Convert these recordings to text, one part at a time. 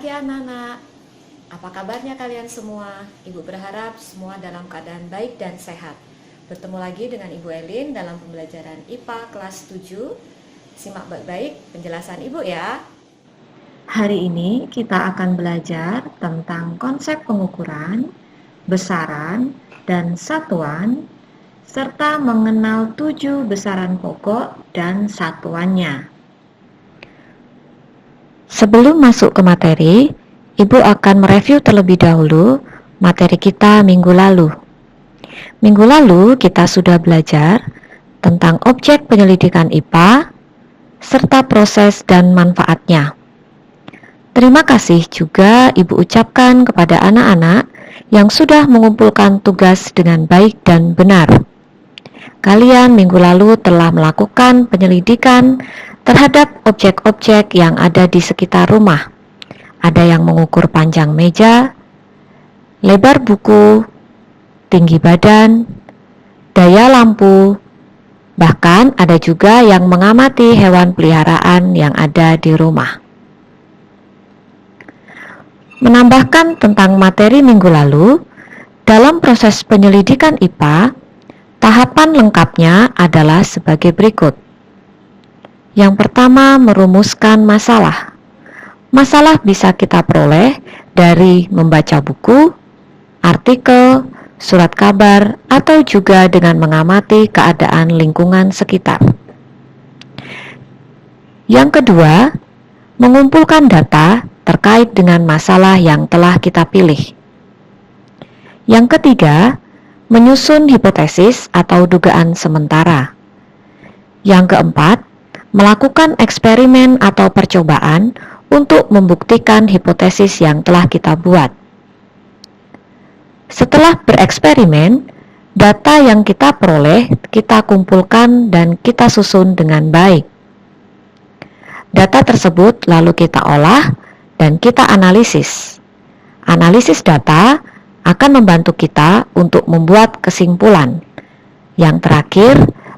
pagi anak-anak. Apa kabarnya kalian semua? Ibu berharap semua dalam keadaan baik dan sehat. Bertemu lagi dengan Ibu Elin dalam pembelajaran IPA kelas 7. Simak baik-baik penjelasan Ibu ya. Hari ini kita akan belajar tentang konsep pengukuran, besaran, dan satuan, serta mengenal 7 besaran pokok dan satuannya. Sebelum masuk ke materi, Ibu akan mereview terlebih dahulu materi kita minggu lalu. Minggu lalu kita sudah belajar tentang objek penyelidikan IPA serta proses dan manfaatnya. Terima kasih juga Ibu ucapkan kepada anak-anak yang sudah mengumpulkan tugas dengan baik dan benar. Kalian minggu lalu telah melakukan penyelidikan terhadap objek-objek yang ada di sekitar rumah. Ada yang mengukur panjang meja, lebar buku, tinggi badan, daya lampu, bahkan ada juga yang mengamati hewan peliharaan yang ada di rumah. Menambahkan tentang materi minggu lalu, dalam proses penyelidikan IPA, tahapan lengkapnya adalah sebagai berikut. Yang pertama, merumuskan masalah. Masalah bisa kita peroleh dari membaca buku, artikel, surat kabar, atau juga dengan mengamati keadaan lingkungan sekitar. Yang kedua, mengumpulkan data terkait dengan masalah yang telah kita pilih. Yang ketiga, menyusun hipotesis atau dugaan sementara. Yang keempat, melakukan eksperimen atau percobaan untuk membuktikan hipotesis yang telah kita buat. Setelah bereksperimen, data yang kita peroleh kita kumpulkan dan kita susun dengan baik. Data tersebut lalu kita olah dan kita analisis. Analisis data akan membantu kita untuk membuat kesimpulan. Yang terakhir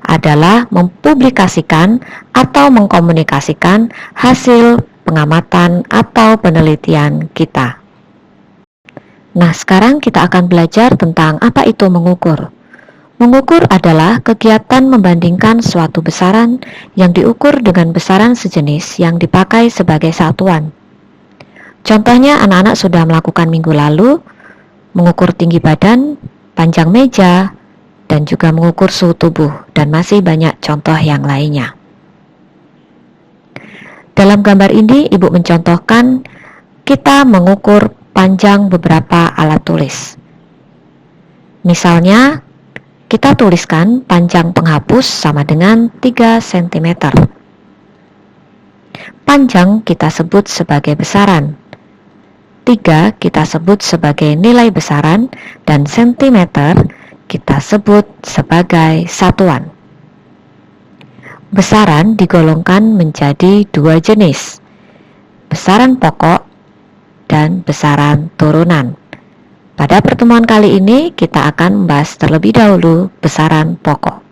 adalah mempublikasikan atau mengkomunikasikan hasil pengamatan atau penelitian kita. Nah, sekarang kita akan belajar tentang apa itu mengukur. Mengukur adalah kegiatan membandingkan suatu besaran yang diukur dengan besaran sejenis yang dipakai sebagai satuan. Contohnya anak-anak sudah melakukan minggu lalu, mengukur tinggi badan, panjang meja, dan juga mengukur suhu tubuh, dan masih banyak contoh yang lainnya. Dalam gambar ini, Ibu mencontohkan kita mengukur panjang beberapa alat tulis. Misalnya, kita tuliskan panjang penghapus sama dengan 3 cm. Panjang kita sebut sebagai besaran. 3 kita sebut sebagai nilai besaran, dan sentimeter kita sebut sebagai satuan. Besaran digolongkan menjadi 2 jenis, besaran pokok dan besaran turunan. Pada pertemuan kali ini kita akan membahas terlebih dahulu besaran pokok.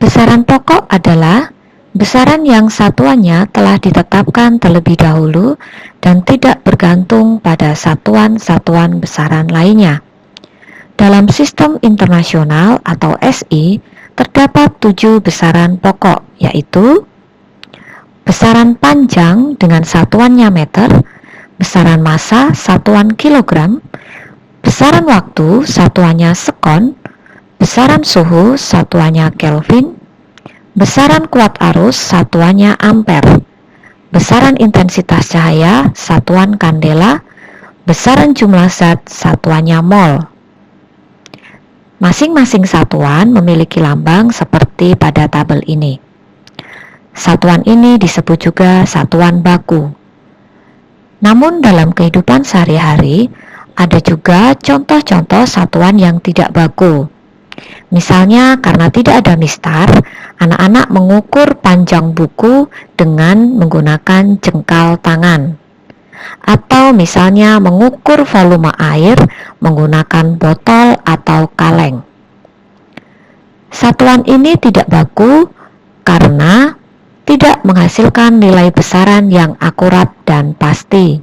Besaran pokok adalah besaran yang satuannya telah ditetapkan terlebih dahulu dan tidak bergantung pada satuan-satuan besaran lainnya. Dalam sistem internasional atau SI, terdapat 7 besaran pokok, yaitu besaran panjang dengan satuannya meter, besaran massa satuan kilogram, besaran waktu satuannya sekon, besaran suhu satuannya Kelvin, besaran kuat arus satuannya ampere, besaran intensitas cahaya satuan kandela, besaran jumlah zat satuannya mol. Masing-masing satuan memiliki lambang seperti pada tabel ini. Satuan ini disebut juga satuan baku. Namun dalam kehidupan sehari-hari, ada juga contoh-contoh satuan yang tidak baku. Misalnya karena tidak ada mistar, anak-anak mengukur panjang buku dengan menggunakan jengkal tangan. Atau misalnya mengukur volume air menggunakan botol atau kaleng. Satuan ini tidak baku karena tidak menghasilkan nilai besaran yang akurat dan pasti.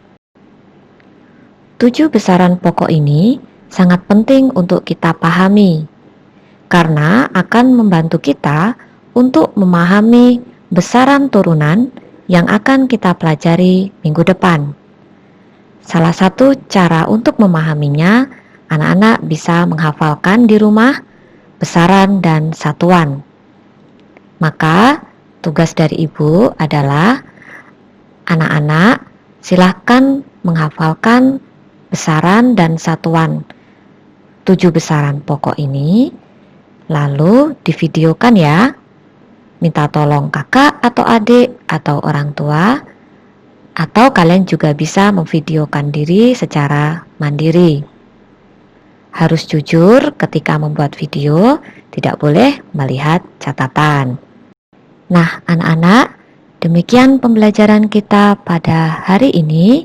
7 besaran pokok ini sangat penting untuk kita pahami, karena akan membantu kita untuk memahami besaran turunan yang akan kita pelajari minggu depan. Salah satu cara untuk memahaminya, anak-anak bisa menghafalkan di rumah besaran dan satuan. Maka, tugas dari ibu adalah anak-anak silahkan menghafalkan besaran dan satuan 7 besaran pokok ini, lalu divideokan ya. Minta tolong kakak atau adik atau orang tua, atau kalian juga bisa memvideokan diri secara mandiri. Harus jujur ketika membuat video, tidak boleh melihat catatan. Nah, anak-anak, demikian pembelajaran kita pada hari ini.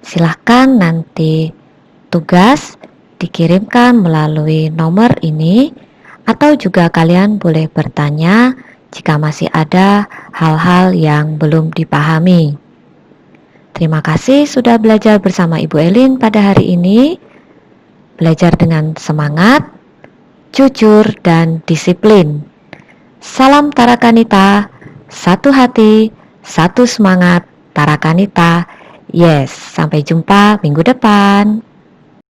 Silahkan nanti tugas dikirimkan melalui nomor ini, atau juga kalian boleh bertanya jika masih ada hal-hal yang belum dipahami. Terima kasih sudah belajar bersama Ibu Elin pada hari ini. Belajar dengan semangat, jujur, dan disiplin. Salam Tarakanita, satu hati, satu semangat, Tarakanita. Yes, sampai jumpa minggu depan.